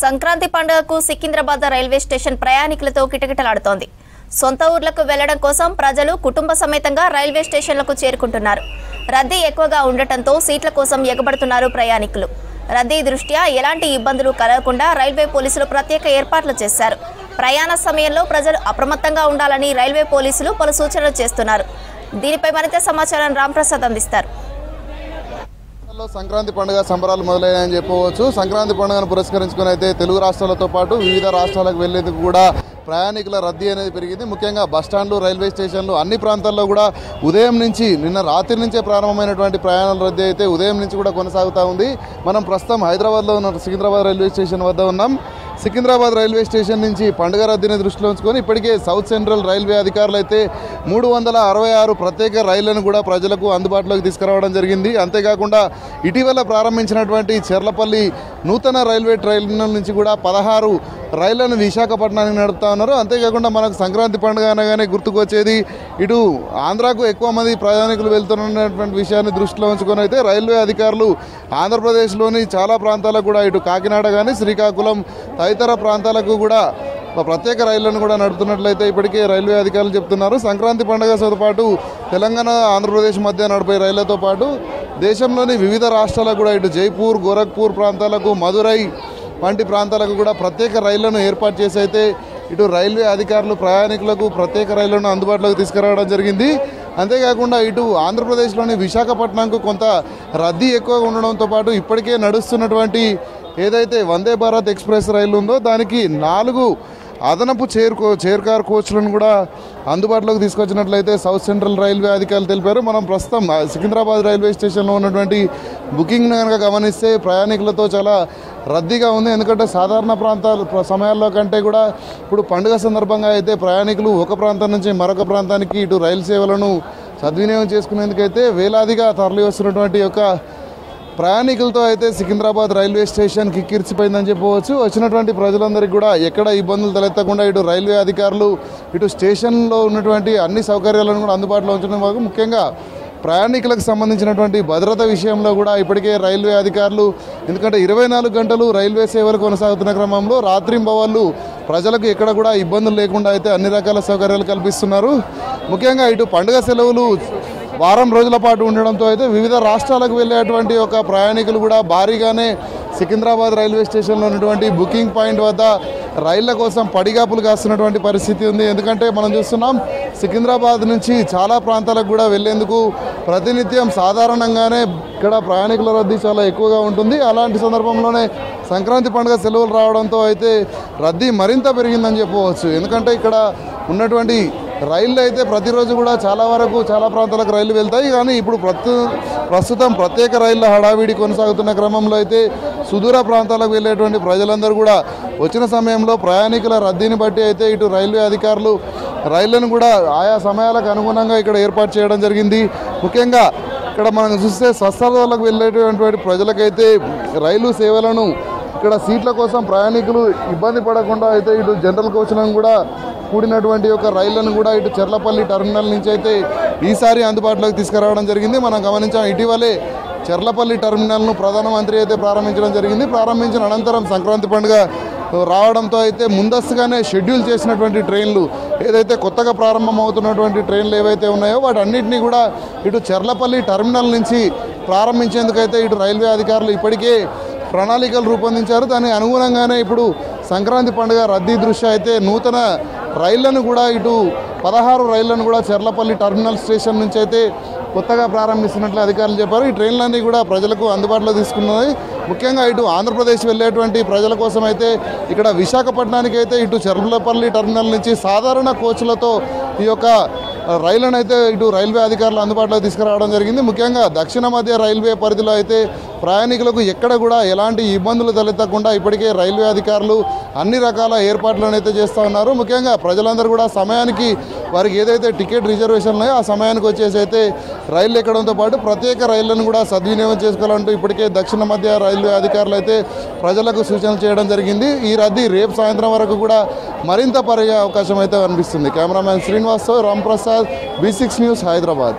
సంక్రాంతి పండుగకు Secunderabad railway station ప్రయాణికులతో కిటకిటలాడుతోంది. సొంత ఊర్లకు వెళ్లడం కోసం ప్రజలు కుటుంబ సమేతంగా రైల్వే స్టేషన్లకు చేరుకుంటున్నారు. రద్దీ ఎక్కువగా ఉండటంతో సీట్ల కోసం ఎగబడుతున్నారు ప్రయాణికులు. రద్దీ దృష్ట్యా ఎలాంటి ఇబ్బందులు కలగకుండా రైల్వే పోలీసులు ప్రత్యేక ఏర్పాట్లు చేశారు. ప్రయాణ సమయంలో ప్రజలు అప్రమత్తంగా ఉండాలని రైల్వే పోలీసులు పలు సూచనలు చేస్తున్నారు. దీనిపై మరింత సమాచారం రాంప్రసాద్ అందిస్తారు. సంక్రాంతి పండుగ సంబరాలు మొదలయ్యాయని చెప్పవచ్చు. సంక్రాంతి పండుగను పురస్కరించుకుని అయితే తెలుగు రాష్ట్రాలతో పాటు వివిధ రాష్ట్రాలకు వెళ్లేందుకు కూడా ప్రయాణికుల రద్దీ అనేది పెరిగింది. ముఖ్యంగా బస్టాండ్లు, రైల్వే స్టేషన్లు అన్ని ప్రాంతాల్లో కూడా ఉదయం నుంచి నిన్న రాత్రి నుంచే ప్రారంభమైనటువంటి ప్రయాణాల రద్దీ అయితే ఉదయం నుంచి కూడా కొనసాగుతూ ఉంది. మనం ప్రస్తుతం హైదరాబాద్లో ఉన్న సికింద్రాబాద్ రైల్వే స్టేషన్ వద్ద ఉన్నాం. సికింద్రాబాద్ రైల్వే స్టేషన్ నుంచి పండుగ రద్దీని దృష్టిలో ఉంచుకొని ఇప్పటికే సౌత్ సెంట్రల్ రైల్వే అధికారులు అయితే 366 ప్రత్యేక రైళ్లను కూడా ప్రజలకు అందుబాటులోకి తీసుకురావడం జరిగింది. అంతేకాకుండా ఇటీవల ప్రారంభించినటువంటి చెర్లపల్లి నూతన రైల్వే టెర్మినల్ నుంచి కూడా 16 రైళ్లను విశాఖపట్నానికి నడుపుతా ఉన్నారు. అంతేకాకుండా మనకు సంక్రాంతి పండుగ అనగానే గుర్తుకు వచ్చేది ఇటు ఆంధ్రాకు ఎక్కువ మంది ప్రయాణికులు వెళ్తున్నటువంటి విషయాన్ని దృష్టిలో ఉంచుకొని అయితే రైల్వే అధికారులు ఆంధ్రప్రదేశ్లోని చాలా ప్రాంతాలకు కూడా ఇటు కాకినాడ కానీ శ్రీకాకుళం తదితర ప్రాంతాలకు కూడా ప్రత్యేక రైళ్లను కూడా నడుపుతున్నట్లయితే ఇప్పటికే రైల్వే అధికారులు చెప్తున్నారు. సంక్రాంతి పండుగతో పాటు తెలంగాణ, ఆంధ్రప్రదేశ్ మధ్య నడిపే రైళ్లతో పాటు దేశంలోని వివిధ రాష్ట్రాలకు కూడా ఇటు జైపూర్, గోరఖ్పూర్ ప్రాంతాలకు, మదురై వంటి ప్రాంతాలకు కూడా ప్రత్యేక రైళ్లను ఏర్పాటు చేసి అయితే ఇటు రైల్వే అధికారులు ప్రయాణికులకు ప్రత్యేక రైళ్లను అందుబాటులోకి తీసుకురావడం జరిగింది. అంతేకాకుండా ఇటు ఆంధ్రప్రదేశ్లోని విశాఖపట్నంకు కొంత రద్దీ ఎక్కువగా ఉండడంతో పాటు ఇప్పటికే నడుస్తున్నటువంటి ఏదైతే వందే భారత్ ఎక్స్ప్రెస్ రైలు ఉందో దానికి 4 అదనపు చైర్ కార్ కోచ్లను కూడా అందుబాటులోకి తీసుకొచ్చినట్లయితే సౌత్ సెంట్రల్ రైల్వే అధికారులు తెలిపారు. మనం ప్రస్తుతం సికింద్రాబాద్ రైల్వే స్టేషన్లో ఉన్నటువంటి బుకింగ్ కనుక గమనిస్తే ప్రయాణికులతో చాలా రద్దీగా ఉంది. ఎందుకంటే సాధారణ ప్రాంతాల సమయాల్లో కంటే కూడా ఇప్పుడు పండుగ సందర్భంగా అయితే ప్రయాణికులు ఒక ప్రాంతం నుంచి మరొక ప్రాంతానికి ఇటు రైలు సేవలను సద్వినియోగం చేసుకునేందుకైతే వేలాదిగా తరలి వస్తున్నటువంటి యొక్క ప్రయాణికులతో అయితే సికింద్రాబాద్ రైల్వే స్టేషన్ కిక్కిరిసిపోయిందని చెప్పవచ్చు. వచ్చినటువంటి ప్రజలందరికీ కూడా ఎక్కడ ఇబ్బందులు తలెత్తకుండా ఇటు రైల్వే అధికారులు ఇటు స్టేషన్లో ఉన్నటువంటి అన్ని సౌకర్యాలను కూడా అందుబాటులో ఉంచడం వరకు ముఖ్యంగా ప్రయాణికులకు సంబంధించినటువంటి భద్రత విషయంలో కూడా ఇప్పటికే రైల్వే అధికారులు ఎందుకంటే 24 గంటలు రైల్వే సేవలు కొనసాగుతున్న క్రమంలో రాత్రింబవళ్ళు ప్రజలకు ఎక్కడ కూడా ఇబ్బందులు లేకుండా అయితే అన్ని రకాల సౌకర్యాలు కల్పిస్తున్నారు. ముఖ్యంగా ఇటు పండుగ సెలవులు వారం రోజుల పాటు ఉండడంతో అయితే వివిధ రాష్ట్రాలకు వెళ్ళేటువంటి ఒక ప్రయాణికులు కూడా భారీగానే సికింద్రాబాద్ రైల్వే స్టేషన్లో ఉన్నటువంటి బుకింగ్ పాయింట్ వద్ద రైళ్ల కోసం పడిగాపులు కాస్తున్నటువంటి పరిస్థితి ఉంది. ఎందుకంటే మనం చూస్తున్నాం సికింద్రాబాద్ నుంచి చాలా ప్రాంతాలకు కూడా వెళ్లేందుకు ప్రతినిత్యం సాధారణంగానే ఇక్కడ ప్రయాణికుల రద్దీ చాలా ఎక్కువగా ఉంటుంది. అలాంటి సందర్భంలోనే సంక్రాంతి పండుగ సెలవులు రావడంతో అయితే రద్దీ మరింత పెరిగిందని చెప్పవచ్చు. ఎందుకంటే ఇక్కడ ఉన్నటువంటి రైళ్ళు అయితే ప్రతిరోజు కూడా చాలా ప్రాంతాలకు రైళ్లు వెళ్తాయి. కానీ ఇప్పుడు ప్రస్తుతం ప్రత్యేక రైళ్ల హడావిడి కొనసాగుతున్న క్రమంలో అయితే సుదూర ప్రాంతాలకు వెళ్ళేటువంటి ప్రజలందరూ కూడా వచ్చిన సమయంలో ప్రయాణికుల రద్దీని బట్టి అయితే ఇటు రైల్వే అధికారులు రైళ్లను కూడా ఆయా సమయాలకు అనుగుణంగా ఇక్కడ ఏర్పాటు చేయడం జరిగింది. ముఖ్యంగా ఇక్కడ మనం చూస్తే స్వస్థలాలకు వెళ్ళేటువంటి ప్రజలకైతే రైలు సేవలను ఇక్కడ సీట్ల కోసం ప్రయాణికులు ఇబ్బంది పడకుండా అయితే ఇటు జనరల్ కోచ్లను కూడా కూడినటువంటి ఒక రైళ్లను కూడా ఇటు చెర్లపల్లి టెర్మినల్ నుంచి అయితే ఈసారి అందుబాటులోకి తీసుకురావడం జరిగింది. మనం గమనించాం ఇటీవలే చెర్లపల్లి టెర్మినల్ను ప్రధానమంత్రి అయితే ప్రారంభించడం జరిగింది. ప్రారంభించిన అనంతరం సంక్రాంతి పండుగ రావడంతో అయితే ముందస్తుగానే షెడ్యూల్ చేసినటువంటి ట్రైన్లు ఏదైతే కొత్తగా ప్రారంభమవుతున్నటువంటి ట్రైన్లు ఏవైతే ఉన్నాయో వాటన్నిటినీ కూడా ఇటు చెర్లపల్లి టెర్మినల్ నుంచి ప్రారంభించేందుకైతే ఇటు రైల్వే అధికారులు ఇప్పటికే ప్రణాళికలు రూపొందించారు. దానికి అనుగుణంగానే ఇప్పుడు సంక్రాంతి పండుగ రద్దీ దృష్ట్యా అయితే నూతన రైళ్లను కూడా ఇటు 16 రైళ్లను కూడా చెర్లపల్లి టెర్మినల్ స్టేషన్ నుంచి అయితే కొత్తగా ప్రారంభిస్తున్నట్లు అధికారులు చెప్పారు. ఈ ట్రైన్లన్నీ కూడా ప్రజలకు అందుబాటులో తీసుకున్నాయి. ముఖ్యంగా ఇటు ఆంధ్రప్రదేశ్ వెళ్ళేటువంటి ప్రజల కోసం అయితే ఇక్కడ విశాఖపట్నానికి అయితే ఇటు చెర్లపల్లి టెర్మినల్ నుంచి సాధారణ కోచ్లతో ఈ యొక్క రైళ్లను అయితే ఇటు రైల్వే అధికారులు అందుబాటులో తీసుకురావడం జరిగింది. ముఖ్యంగా దక్షిణ మధ్య రైల్వే పరిధిలో అయితే ప్రయాణికులకు ఎక్కడ కూడా ఎలాంటి ఇబ్బందులు తలెత్తకుండా ఇప్పటికే రైల్వే అధికారులు అన్ని రకాల ఏర్పాట్లను అయితే చేస్తూ ఉన్నారు. ముఖ్యంగా ప్రజలందరూ కూడా సమయానికి వారికి ఏదైతే టికెట్ రిజర్వేషన్ ఉన్నాయో ఆ సమయానికి వచ్చేసి అయితే రైళ్లు ఎక్కడంతో పాటు ప్రత్యేక రైళ్లను కూడా సద్వినియోగం చేసుకోవాలంటూ ఇప్పటికే దక్షిణ మధ్య రైల్వే అధికారులు అయితే ప్రజలకు సూచనలు చేయడం జరిగింది. ఈ రద్దీ రేపు సాయంత్రం వరకు కూడా మరింత పెరిగే అవకాశం అయితే కనిపిస్తుంది. కెమెరామ్యాన్ శ్రీనివాస్తో రాంప్రసాద్, B6 న్యూస్, హైదరాబాద్.